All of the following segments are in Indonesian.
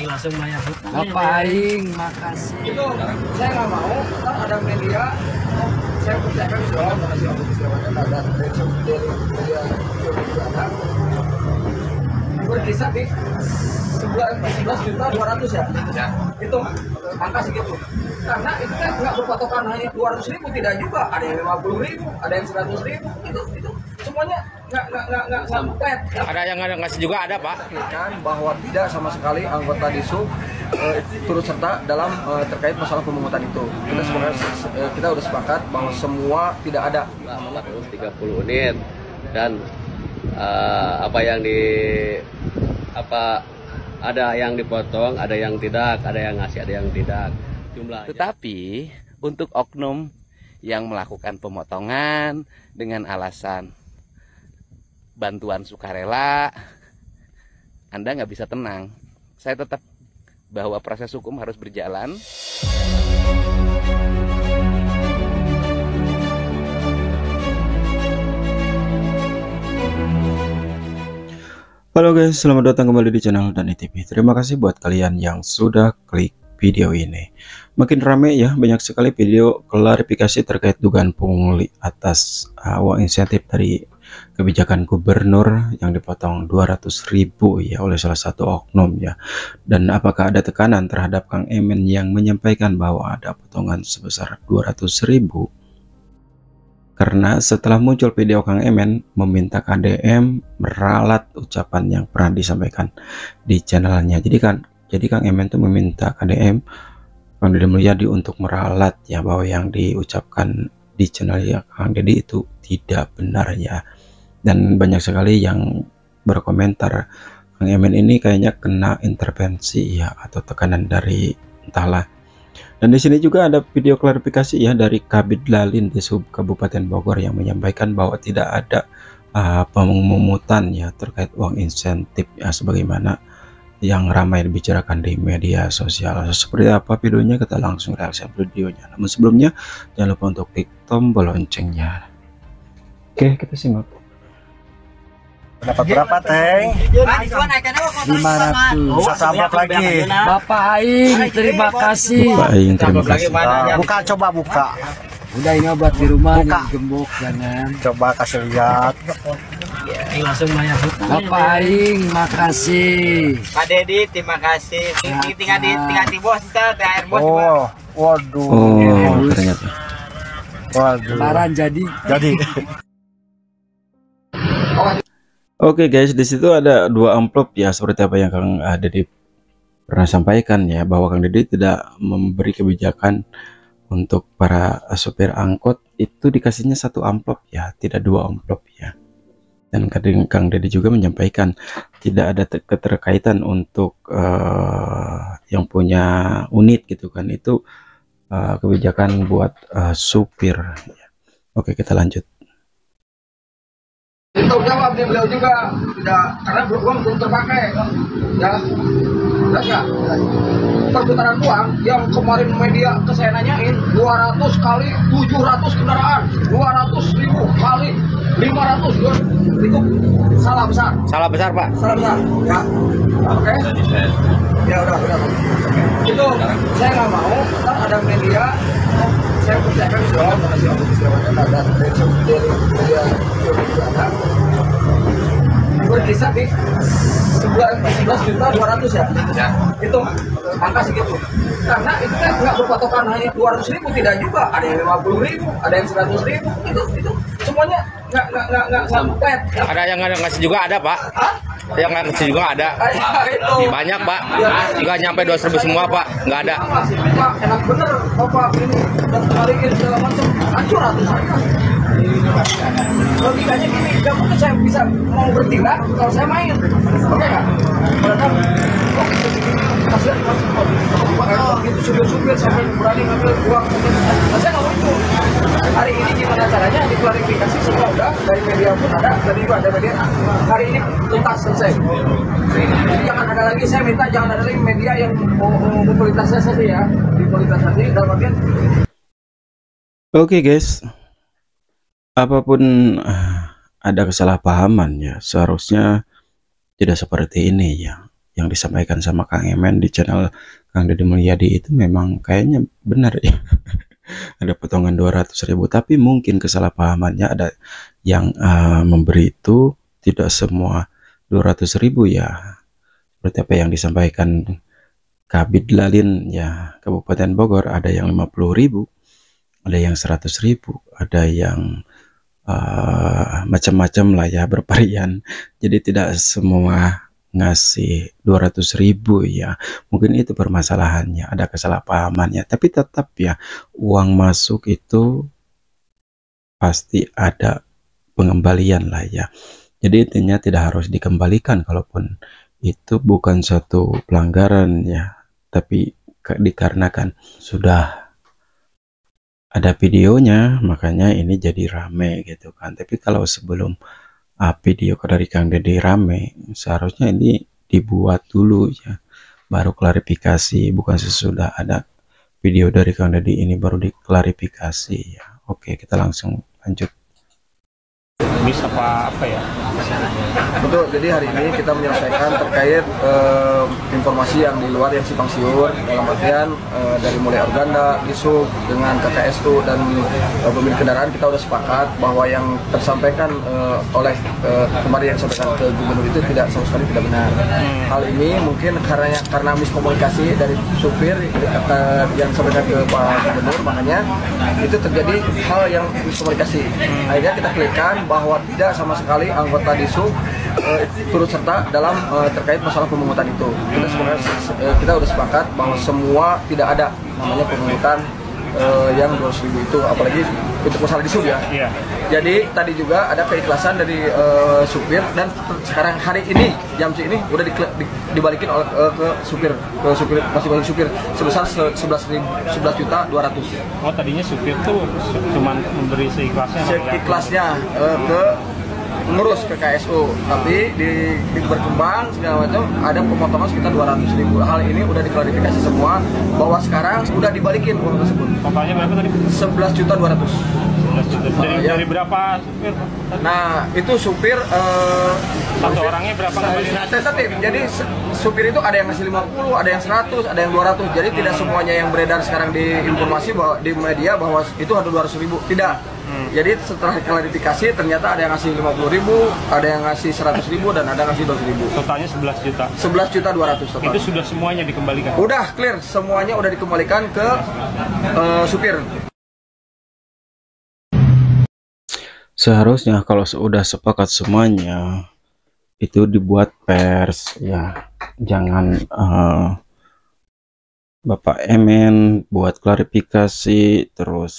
langsung banyak Bapak Aing, makasih. Itu saya nggak mau, kan ada media, saya percayakan soal makasih aku silakan ada media ada berkisar di 11 juta 200 ya. Itu angka segitu. Karena itu kan nggak berpatokan hanya 200.000, tidak juga. Ada yang 50.000, ada yang 100.000. Itu semuanya nggak flat. Ada yang ngasih juga ada Pak. Kan bahwa tidak sama sekali anggota Disub turut serta dalam terkait masalah pemungutan itu. Kita udah sepakat bahwa semua tidak ada. 430 unit dan ada yang dipotong, ada yang tidak, ada yang ngasih, ada yang tidak. Jumlahnya. Tetapi untuk oknum yang melakukan pemotongan dengan alasan bantuan sukarela, Anda nggak bisa tenang. Saya tetap bahwa proses hukum harus berjalan. Halo guys, selamat datang kembali di channel Dani TV. Terima kasih buat kalian yang sudah klik video ini. Makin rame ya, banyak sekali video klarifikasi terkait dugaan pungli atas uang insentif dari kebijakan gubernur yang dipotong 200.000 ya oleh salah satu oknum ya. Dan apakah ada tekanan terhadap Kang Emen yang menyampaikan bahwa ada potongan sebesar 200.000? Karena setelah muncul video Kang Emen meminta KDM meralat ucapan yang pernah disampaikan di channelnya. Jadi Kang Emen tuh meminta KDM Kang Deddy Mulyadi untuk meralat ya bahwa yang diucapkan di channel ya Kang Deddy itu tidak benar ya. Dan banyak sekali yang berkomentar Kang Emen ini kayaknya kena intervensi ya atau tekanan dari entahlah. Dan di sini juga ada video klarifikasi ya dari Kabid Lalin di Sub Kabupaten Bogor yang menyampaikan bahwa tidak ada pemungutan ya terkait uang insentif ya sebagaimana yang ramai dibicarakan di media sosial. Seperti apa videonya, kita langsung reaksi videonya. Namun sebelumnya jangan lupa untuk klik tombol loncengnya. Oke, kita simak. Dapat berapa, Teng? 500. Sampai lagi. Bapak Aing, terima kasih. Bapak Aing, terima kasih. Buka, coba buka. Udah ini buat di rumah, gembok jangan. Coba kasih lihat. Langsung banyak. Bapak Aing, makasih. Pak Deddy, terima kasih. Tinggal di bos kita, air bos. Oh, waduh. Oh, ternyata. Waduh. Lebaran jadi. Oke guys, di situ ada dua amplop ya seperti apa yang Kang Deddy pernah sampaikan ya, bahwa Kang Deddy tidak memberi kebijakan untuk para sopir angkot itu dikasihnya satu amplop ya, tidak dua amplop ya. Dan Kang Deddy juga menyampaikan tidak ada keterkaitan untuk yang punya unit gitu kan, itu kebijakan buat supir ya. Oke, kita lanjut. Untuk jawab beliau juga tidak, karena uang belum terpakai ya. Jelas ya, perputaran uang yang kemarin media ke saya nanyain 200 kali 700 kendaraan, 200.000 kali 500 itu salah besar. Salah besar Pak. Salah besar ya. Oke. Ya udah. Itu saya nggak mau, kan ada media, saya percayakan soal makasih aku silakan ada media ada berkisar di 11 juta 200 ya. Itu angka segitu. Karena itu kan nggak berpatokan hanya 200.000, tidak juga. Ada yang 50.000, ada yang 100.000. Itu semuanya nggak flat. Ada yang ngasih juga ada Pak. Yang ngasih juga ada. Banyak Pak. Nggak nyampe 200.000 semua Pak. Nggak ada. Pak, enak bener Bapak ini dan kembaliin segala macam. Hancur ratusan. Logikanya gini, gak mungkin saya bisa mau bertindak kalau saya main. Oke nggak? Padahal oke kasihan gitu supir-supir sampai berani ngambil uang. Saya nggak mau itu. Hari ini gimana caranya diklarifikasi semua udah, dari media pun ada, dari juga ada media. Hari ini tuntas selesai. Jadi jangan ada lagi, saya minta jangan ada lagi media yang mau mempolitisasi saja ya, dipolitisasi dalam artian. Oke guys, apapun ada kesalahpahaman ya, seharusnya tidak seperti ini ya. yang disampaikan sama Kang Emen di channel Kang Deddy Mulyadi itu memang kayaknya benar ya. Ada potongan 200.000, tapi mungkin kesalahpahamannya ada yang memberi itu tidak semua 200.000 ya. Seperti apa yang disampaikan Kabid Lalin ya Kabupaten Bogor, ada yang 50.000, ada yang 100.000, ada yang macam-macam lah ya, bervarian. Jadi tidak semua ngasih 200.000 ya. Mungkin itu permasalahannya, ada kesalahpahamannya. Tapi tetap ya, uang masuk itu pasti ada pengembalian lah ya. Jadi intinya tidak harus dikembalikan, kalaupun itu bukan satu pelanggaran ya, tapi dikarenakan sudah ada videonya makanya ini jadi rame gitu kan. Tapi kalau sebelum video dari Kang Deddy rame, seharusnya ini dibuat dulu ya, baru klarifikasi, bukan sesudah ada video dari Kang Deddy ini baru diklarifikasi ya. Oke, kita langsung lanjut. Bisa apa ya? Betul, jadi hari ini kita menyelesaikan terkait informasi yang di luar yang simpang siur, dalam artian dari mulai Organda, Disub, dengan KKSU dan pemilik kendaraan. Kita sudah sepakat bahwa yang tersampaikan oleh kemarin yang disampaikan ke gubernur itu tidak, sama sekali tidak benar. Hal ini mungkin karena miskomunikasi dari supir yang disampaikan ke Pak Gubernur, makanya itu terjadi hal yang miskomunikasi. Akhirnya kita klikkan bahwa tidak sama sekali anggota Disub turut serta dalam terkait masalah pemungutan itu. Kita sudah sepakat bahwa semua tidak ada namanya pemungutan yang 200.000 itu, apalagi untuk masalah Disub ya. Iya. Jadi tadi juga ada keikhlasan dari supir, dan sekarang hari ini jam ini udah dibalikin oleh ke supir masing-masing supir sebesar 11.200.000. Oh, tadinya supir tuh cuma memberi seikhlasnya ke ngurus ke KSU, tapi di berkembang segala macam ada pemotongan sekitar 200.000. Hal ini udah diklarifikasi semua bahwa sekarang udah dibalikin uang tersebut. Totalnya berapa tadi? 11.200.000. Dari berapa supir? Nah, itu supir satu orangnya berapa kali? Tentatif. Jadi supir itu ada yang ngasih 50, ada yang 100, ada yang 200. Jadi tidak semuanya yang beredar sekarang di informasi bahwa di media bahwa itu ada 200.000. Tidak. Jadi setelah klarifikasi ternyata ada yang ngasih 50.000, ada yang ngasih 100.000, dan ada yang ngasih 200.000. Totalnya 11 juta. 11.200.000 total. Itu sudah semuanya dikembalikan. Udah clear, semuanya udah dikembalikan ke supir. Seharusnya kalau sudah sepakat semuanya itu dibuat pers ya, jangan Bapak Emen buat klarifikasi, terus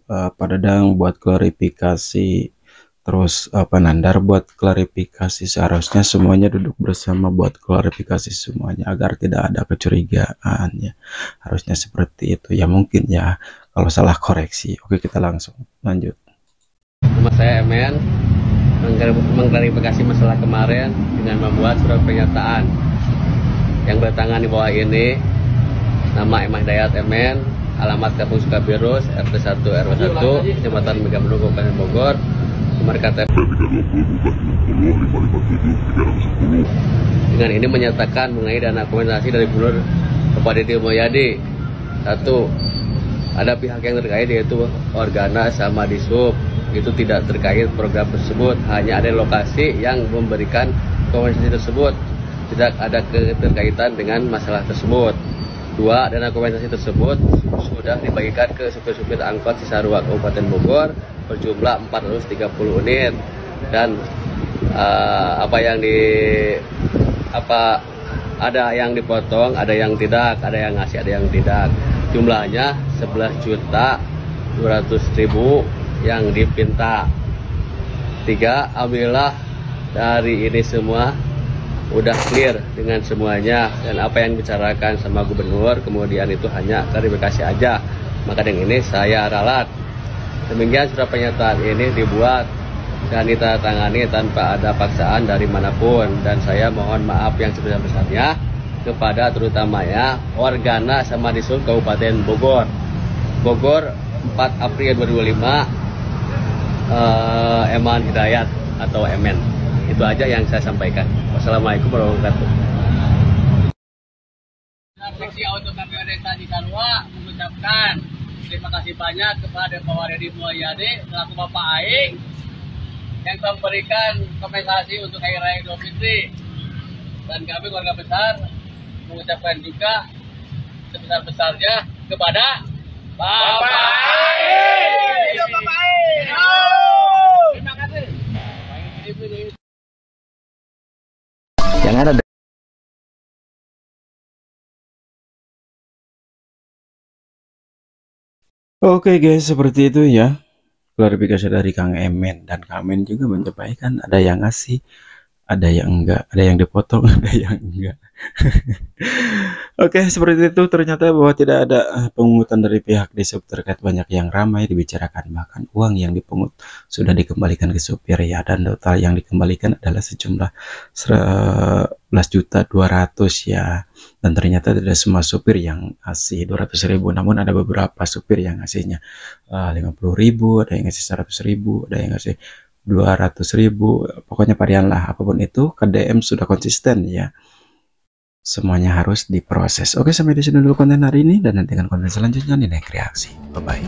Pak Dadang buat klarifikasi, terus Nandar buat klarifikasi. Seharusnya semuanya duduk bersama buat klarifikasi semuanya agar tidak ada kecurigaan ya. Harusnya seperti itu ya, mungkin ya, kalau salah koreksi. Oke, kita langsung lanjut. Nama saya Emen, mengklarifikasi masalah kemarin dengan membuat surat pernyataan yang bertangan di bawah ini. Nama Emah Dayat Emen, alamat Kampung Sukabirus, RT 1 RW 1, Kecamatan Megamendung, Kabupaten Bogor, nomor KTP. Dengan ini menyatakan mengenai dana kompensasi dari Gubernur Bapak Deddy Mulyadi. 1. Ada pihak yang terkait yaitu Organa sama Disub, itu tidak terkait program tersebut, hanya ada lokasi yang memberikan kompensasi tersebut, tidak ada keterkaitan dengan masalah tersebut. 2. Dana kompensasi tersebut sudah dibagikan ke supir-supir angkot Cisarua Kabupaten Bogor berjumlah 430 unit, dan ada yang dipotong, ada yang tidak, ada yang ngasih, ada yang tidak. Jumlahnya 11.200.000 yang dipinta. 3. Alhamdulillah dari ini semua udah clear dengan semuanya, dan apa yang dibicarakan sama gubernur kemudian itu hanya klarifikasi aja, maka dengan ini saya ralat. Demikian surat pernyataan ini dibuat dan ditandatangani tanpa ada paksaan dari manapun, dan saya mohon maaf yang sebesar-besarnya kepada terutamanya Organa sama Disub Kabupaten Bogor. 4 April 2005, Eman Hidayat atau Emen. Itu aja yang saya sampaikan. Wassalamualaikum warahmatullahi wabarakatuh. Seksi Auto KPOD Tadi Karua mengucapkan terima kasih banyak kepada Pak Wahyudi Mulyadi selaku Bapak Aing yang memberikan kompensasi untuk Hari Raya Idul Fitri. Dan kami keluarga besar mengucapkan juga sebesar-besarnya kepada Bapak Aing. Hidup Bapak Aing. Terima kasih. Yang ada Oke guys, seperti itu ya klarifikasi dari Kang Emen, dan Kang Emen juga menyampaikan ada yang ngasih, ada yang enggak, ada yang dipotong, ada yang enggak. Oke, seperti itu. Ternyata bahwa tidak ada pungutan dari pihak Disub terkait banyak yang ramai dibicarakan, bahkan uang yang dipungut sudah dikembalikan ke supir ya, dan total yang dikembalikan adalah sejumlah 11.200.000 ya. Dan ternyata tidak semua supir yang ngasih 200.000, namun ada beberapa supir yang ngasihnya 50.000, ada yang ngasih 100.000, ada yang ngasih 200.000, pokoknya varian lah. Apapun itu, KDM sudah konsisten ya, semuanya harus diproses. Oke, sampai di sini dulu konten hari ini, dan nantikan konten selanjutnya di Nek Reaksi. Bye bye.